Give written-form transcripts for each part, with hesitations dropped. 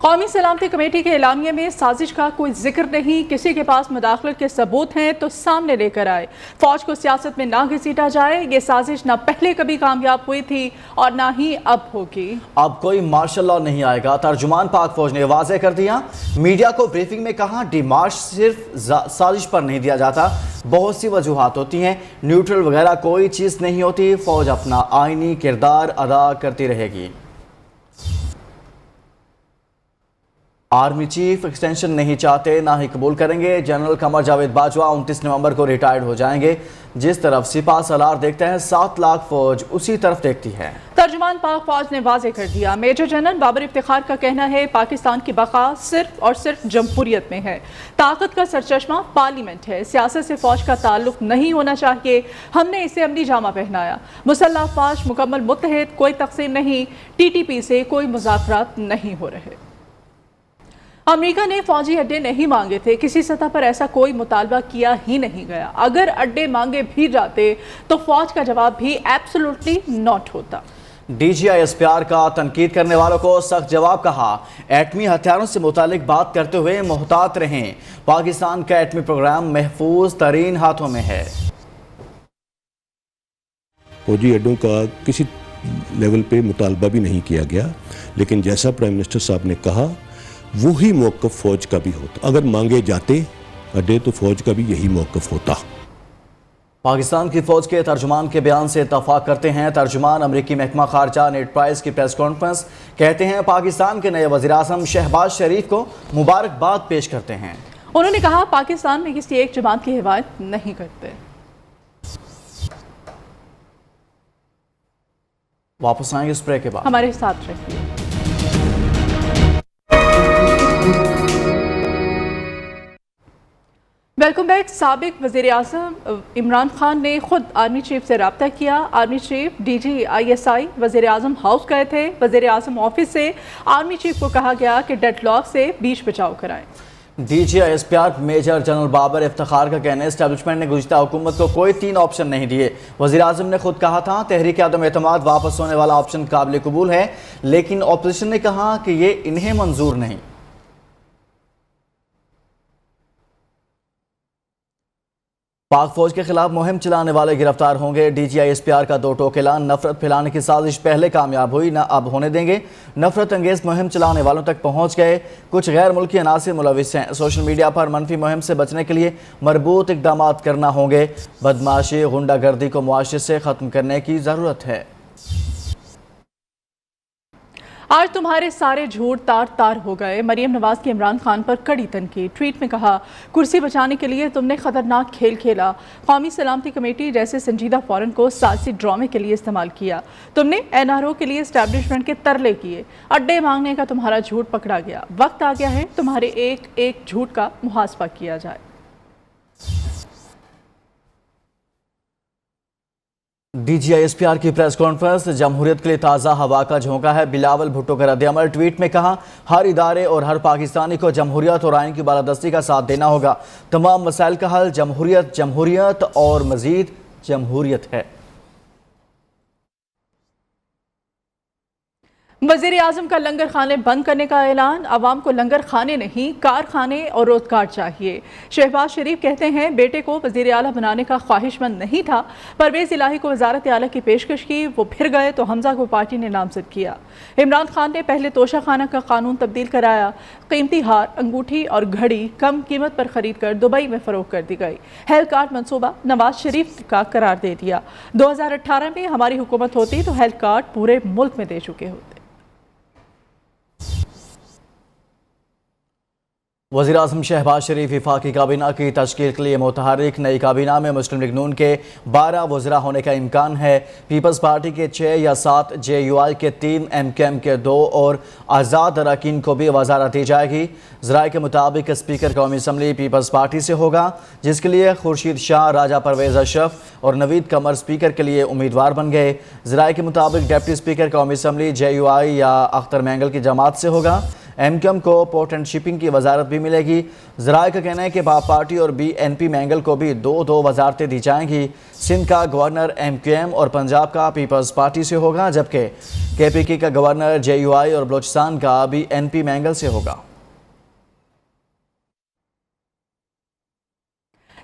قومی سلامتی کمیٹی کے اعلامیے میں سازش کا کوئی ذکر نہیں، کسی کے پاس مداخلت کے ثبوت ہیں تو سامنے لے کر آئے، فوج کو سیاست میں نہ گھسیٹا جائے، یہ سازش نہ پہلے کبھی کامیاب ہوئی تھی اور نہ ہی اب ہوگی۔ اب کوئی مارشل لاء نہیں آئے گا، ترجمان پاک فوج نے واضح کر دیا۔ میڈیا کو بریفنگ میں کہا ڈی مارچ صرف سازش پر نہیں دیا جاتا، بہت سی وجوہات ہوتی ہیں، نیوٹرل وغیرہ کوئی چیز نہیں ہوتی، فوج اپنا آئینی کردار ادا کرتی رہے گی۔ آرمی چیف ایکسٹینشن نہیں چاہتے، نہ ہی قبول کریں گے۔ جنرل قمر جاوید باجوہ 29 نومبر کو ریٹائرڈ ہو جائیں گے۔ جس طرف سپاہ سالار دیکھتے ہیں 7 لاکھ فوج اسی طرف دیکھتی ہے۔ ترجمان پاک فوج نے واضح کر دیا، میجر جنرل بابر افتخار کا کہنا ہے پاکستان کی بقا صرف اور صرف جمہوریت میں ہے، طاقت کا سرچشمہ پارلیمنٹ ہے، سیاست سے فوج کا تعلق نہیں ہونا چاہیے، ہم نے اسے عملی جامہ پہنایا، مسلح افواج مکمل متحد، کوئی تقسیم نہیں، TTP سے کوئی مذاکرات نہیں ہو رہے۔ امریکہ نے فوجی اڈے نہیں مانگے تھے، کسی سطح پر ایسا کوئی مطالبہ کیا ہی نہیں گیا، اگر اڈے مانگے بھی جاتے تو فوج کا جواب بھی ایبسولوٹلی ناٹ ہوتا۔ DGI کا تنقید کرنے والوں کو سخت جواب، کہا ایٹمی ہتھیاروں سے متعلق بات کرتے ہوئے محتاط رہیں، پاکستان کا ایٹمی پروگرام محفوظ ترین ہاتھوں میں ہے۔ فوجی اڈوں کا کسی لیول پہ مطالبہ بھی نہیں کیا گیا، لیکن جیسا پرائم منسٹر صاحب نے کہا وہی موقف فوج کا بھی ہوتا، اگر مانگے جاتے اڈے تو فوج کا بھی یہی موقف ہوتا۔ پاکستان کی فوج کے ترجمان کے بیان سے اتفاق کرتے ہیں ترجمان امریکی محکمہ خارجہ نیڈ پرائس کی پریس کانفرنس، کہتے ہیں پاکستان کے نئے وزیر اعظم شہباز شریف کو مبارکباد پیش کرتے ہیں۔ انہوں نے کہا پاکستان میں کسی ایک جماعت کی حمایت نہیں کرتے۔ واپس آئیں گے اس بریک کے بعد، ہمارے ساتھ رہیے۔ Welcome back. سابق وزیر اعظم عمران خان نے خود آرمی چیف سے رابطہ کیا، آرمی چیف DGISI وزیر اعظم ہاؤس گئے تھے، وزیر اعظم آفس سے آرمی چیف کو کہا گیا کہ ڈیڈ لاک سے بیچ بچاؤ کرائیں۔ DGI major general Babar Iftikhar کا کہنا ہے اسٹیبلشمنٹ نے گزشتہ حکومت کو کوئی 3 آپشن نہیں دیے، وزیر اعظم نے خود کہا تھا تحریک عدم اعتماد واپس ہونے والا آپشن قابل قبول ہے، لیکن اپوزیشن نے کہا کہ یہ انہیں منظور نہیں۔ پاک فوج کے خلاف مہم چلانے والے گرفتار ہوں گے، DGI کا 2 ٹوک اعلان، نفرت پھیلانے کی سازش پہلے کامیاب ہوئی، نہ اب ہونے دیں گے، نفرت انگیز مہم چلانے والوں تک پہنچ گئے، کچھ غیر ملکی عناصر ملوث ہیں، سوشل میڈیا پر منفی مہم سے بچنے کے لیے مربوط اقدامات کرنا ہوں گے، بدمعاشی غنڈہ گردی کو معاشرے سے ختم کرنے کی ضرورت ہے۔ آج تمہارے سارے جھوٹ تار تار ہو گئے، مریم نواز کی عمران خان پر کڑی تنقید، ٹویٹ میں کہا کرسی بچانے کے لیے تم نے خطرناک کھیل کھیلا، قومی سلامتی کمیٹی جیسے سنجیدہ فورم کو سیاسی ڈرامے کے لیے استعمال کیا، تم نے NRO کے لیے اسٹیبلشمنٹ کے ترلے کیے، اڈے مانگنے کا تمہارا جھوٹ پکڑا گیا، وقت آ گیا ہے تمہارے ایک ایک جھوٹ کا محاسبہ کیا جائے۔ DGI کی پریس کانفرنس، جمہوریت کے لیے تازہ ہوا کا جھونکا ہے، بلاول بھٹو کا رد عمل، ٹویٹ میں کہا ہر ادارے اور ہر پاکستانی کو جمہوریت اور آئین کی بالادستی کا ساتھ دینا ہوگا، تمام مسائل کا حل جمہوریت جمہوریت اور مزید جمہوریت ہے۔ وزیر اعظم کا لنگر خانے بند کرنے کا اعلان، عوام کو لنگر خانے نہیں کارخانے اور روزگار چاہیے۔ شہباز شریف کہتے ہیں بیٹے کو وزیر اعلیٰ بنانے کا خواہش مند نہیں تھا، پرویز الہی کو وزارت اعلیٰ کی پیشکش کی، وہ پھر گئے تو حمزہ کو پارٹی نے نامزد کیا۔ عمران خان نے پہلے توشہ خانہ کا قانون تبدیل کرایا، قیمتی ہار انگوٹھی اور گھڑی کم قیمت پر خرید کر دبئی میں فروخت کر دی گئی، ہیلتھ کارڈ منصوبہ نواز شریف کا قرار دے دیا، 2018 میں ہماری حکومت ہوتی تو ہیلتھ کارڈ پورے ملک میں دے چکے ہوتے۔ وزیر اعظم شہباز شریف وفاقی کابینہ کی تشکیل کے لیے متحرک، نئی کابینہ میں مسلم لیگ نون کے 12 وزراء ہونے کا امکان ہے، پیپلز پارٹی کے 6 یا 7، JUI کے 3، MKM کے 2 اور آزاد اراکین کو بھی وزارت دی جائے گی۔ ذرائع کے مطابق اسپیکر قومی اسمبلی پیپلز پارٹی سے ہوگا، جس کے لیے خورشید شاہ، راجہ پرویز اشرف اور نوید قمر اسپیکر کے لیے امیدوار بن گئے۔ ذرائع کے مطابق ڈپٹی اسپیکر قومی اسمبلی JUI یا اختر مینگل کی جماعت سے ہوگا، MQM کو پورٹ اینڈ شپنگ کی وزارت بھی ملے گی۔ ذرائع کا کہنا ہے کہ باپ پارٹی اور BNP مینگل کو بھی دو وزارتیں دی جائیں گی۔ سندھ کا گورنر MQM اور پنجاب کا پیپلز پارٹی سے ہوگا، جبکہ KPK کا گورنر JUI اور بلوچستان کا BNP مینگل سے ہوگا۔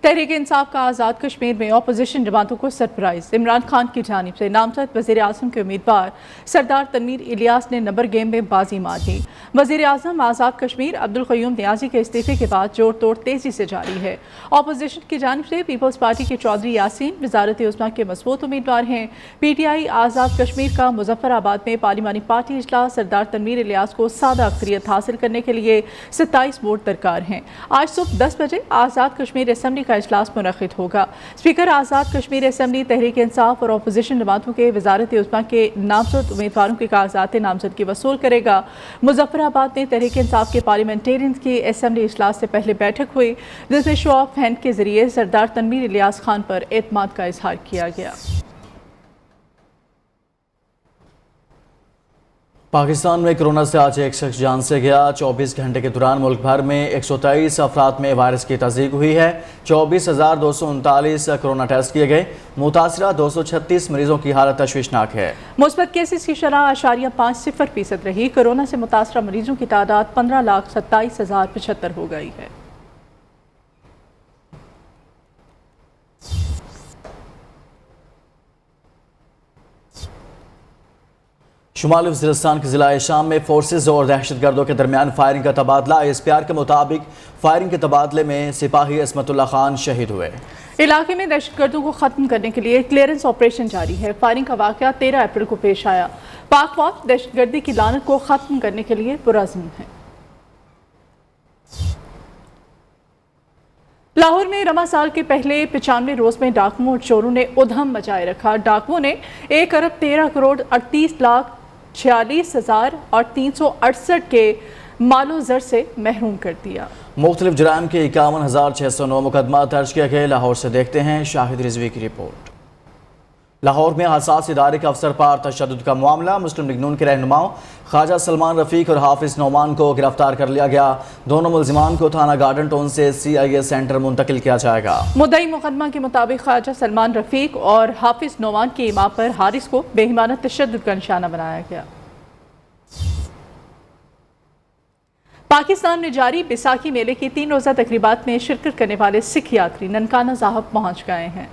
تحریک انصاف کا آزاد کشمیر میں اپوزیشن جماعتوں کو سرپرائز۔ عمران خان کی جانب سے نامزد وزیر اعظم کے امیدوار سردار تنویر الیاس نے نمبر گیم میں بازی مار لی۔ وزیر اعظم آزاد کشمیر عبدالقیوم نیازی کے استعفے کے بعد جوڑ توڑ تیزی سے جاری ہے۔ اپوزیشن کی جانب سے پیپلز پارٹی کے چودھری یاسین وزارت عظمیٰ کے مضبوط امیدوار ہیں۔ PTI آزاد کشمیر کا مظفر آباد میں پارلیمانی پارٹی اجلاس سردار تنویر الیاس کو سادہ اکثریت حاصل کرنے کے لیے 27 ووٹ درکار ہیں۔ آج صبح 10 بجے آزاد کشمیر اسمبلی کا اجلاس منعقد ہوگا۔ اسپیکر آزاد کشمیر اسمبلی تحریک انصاف اور اپوزیشن جماعتوں کے وزارت عظمیٰ کے نامزد امیدواروں کے کاغذات نامزدگی وصول کرے گا۔ مظفر آباد میں تحریک انصاف کے پارلیمنٹیرینز کی اسمبلی اجلاس سے پہلے بیٹھک ہوئی، جس میں شو آف ہینڈ کے ذریعے سردار تنویر الیاس خان پر اعتماد کا اظہار کیا گیا۔ پاکستان میں کرونا سے آج ایک شخص جان سے گیا۔ 24 گھنٹے کے دوران ملک بھر میں 123 افراد میں وائرس کی تصدیق ہوئی ہے۔ 24,239 کرونا ٹیسٹ کیے گئے۔ متاثرہ 236 مریضوں کی حالت تشویشناک ہے۔ مثبت کیسز کی شرح 0.50% رہی۔ کورونا سے متاثرہ مریضوں کی تعداد 15,27,075 ہو گئی ہے۔ شمالی وزیرستان کے ضلع شام میں فورسز اور دہشت گردوں کے درمیان فائرنگ کا تبادلہ۔ ISPR کے مطابق فائرنگ کے تبادلے میں سپاہی عصمت اللہ خان شہید ہوئے۔ علاقے میں دہشت گردوں کو ختم کرنے کے لیے کلیئرنس آپریشن جاری ہے۔ فائرنگ کا واقعہ 13 اپریل کو پیش آیا۔ پاک فوج دہشت گردی کی لعنت کو ختم کرنے کے لیے پرعزم ہے۔ لاہور میں رمضان سال کے پہلے 95 روز میں ڈاکوؤں اور چوروں نے ادھم مچائے رکھا۔ ڈاکوؤں نے 1,13,38,46,368 کے مال و زر سے محروم کر دیا۔ مختلف جرائم کے 51,609 مقدمات درج کیے گئے۔ لاہور سے دیکھتے ہیں شاہد رضوی کی رپورٹ۔ لاہور میں حساس ادارے کے افسر پر تشدد کا معاملہ۔ مسلم لیگ نون کے رہنماؤں خواجہ سلمان رفیق اور حافظ نعمان کو گرفتار کر لیا گیا۔ دونوں ملزمان کو تھانہ گارڈن ٹاؤن سے CIA سینٹر منتقل کیا جائے گا۔ مدعی مقدمہ کے مطابق خواجہ سلمان رفیق اور حافظ نعمان کی امام پر حارث کو بے ایمانہ تشدد کا نشانہ بنایا گیا۔ پاکستان میں جاری بیساکھی میلے کی 3 روزہ تقریبات میں شرکت کرنے والے سکھ یاتری ننکانہ صاحب پہنچ گئے ہیں۔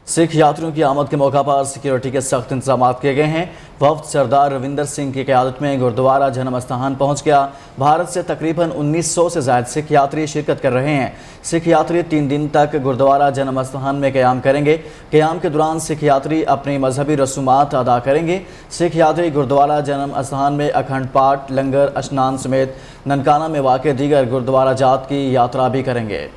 سکھ یاتریوں کی آمد کے موقع پر سیکیورٹی کے سخت انتظامات کیے گئے ہیں۔ وفد سردار روندر سنگھ کی قیادت میں گردوارہ جنم استھان پہنچ گیا۔ بھارت سے تقریباً 1900 سے زائد سکھ یاتری شرکت کر رہے ہیں۔ سکھ یاتری 3 دن تک گردوارہ جنم استھان میں قیام کریں گے۔ قیام کے دوران سکھ یاتری اپنی مذہبی رسومات ادا کریں گے۔ سکھ یاتری گردوارہ جنم استھان میں اکھنڈ پاٹ، لنگر، اشنان سمیت ننکانہ میں واقع دیگر گردوارہ جات کی یاترا بھی کریں گے۔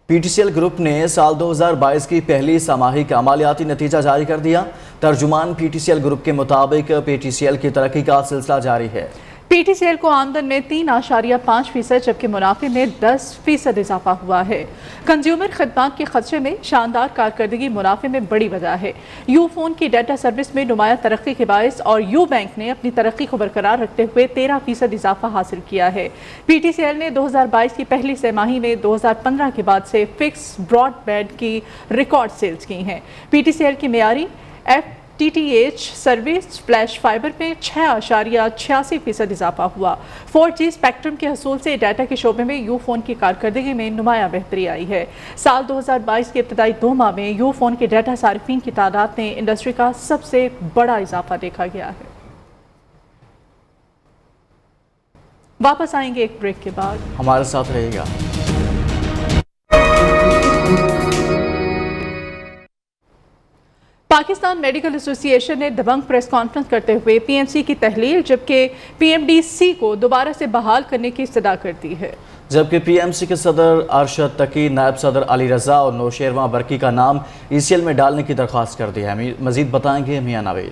PTCL گروپ نے سال 2022 کی پہلی سماہی کا مالیاتی نتیجہ جاری کر دیا۔ ترجمان PTCL گروپ کے مطابق PTCL کی ترقی کا سلسلہ جاری ہے۔ PTCL کو آمدن میں 3.5% جبکہ منافع میں 10% اضافہ ہوا ہے۔ کنزیومر خدمات کے خدشے میں شاندار کارکردگی منافع میں بڑی وجہ ہے۔ یو فون کی ڈیٹا سروس میں نمایاں ترقی کے باعث اور یو بینک نے اپنی ترقی کو برقرار رکھتے ہوئے 13% اضافہ حاصل کیا ہے۔ PTCL نے 2022 کی پہلی سہ ماہی میں 2015 کے بعد سے فکس براڈ بینڈ کی ریکارڈ سیلز کی ہیں۔ PTCL کی معیاری FTTH سروس فلیش فائبر میں 6.86% اضافہ ہوا۔ 4G اسپیکٹرم کے حصول سے ڈیٹا کے شعبے میں یو فون کی کارکردگی میں نمایاں بہتری آئی ہے۔ سال 2022 کے ابتدائی 2 ماہ میں یو فون کے ڈیٹا صارفین کی تعداد میں انڈسٹری کا سب سے بڑا اضافہ دیکھا گیا ہے۔ واپس آئیں گے ایک بریک کے بعد، ہمارے ساتھ رہے گا۔ پاکستان میڈیکل ایسوسی ایشن نے دبنگ پریس کانفرنس کرتے ہوئے PMC کی تحلیل جبکہ PMDC کو دوبارہ سے بحال کرنے کی استدعا کر دی ہے۔ جبکہ PMC کے صدر ارشد تقی، نائب صدر علی رضا اور نوشیروان برقی کا نام ECL میں ڈالنے کی درخواست کر دی ہے۔ مزید بتائیں گے میاں نوید۔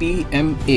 PMA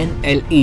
NLE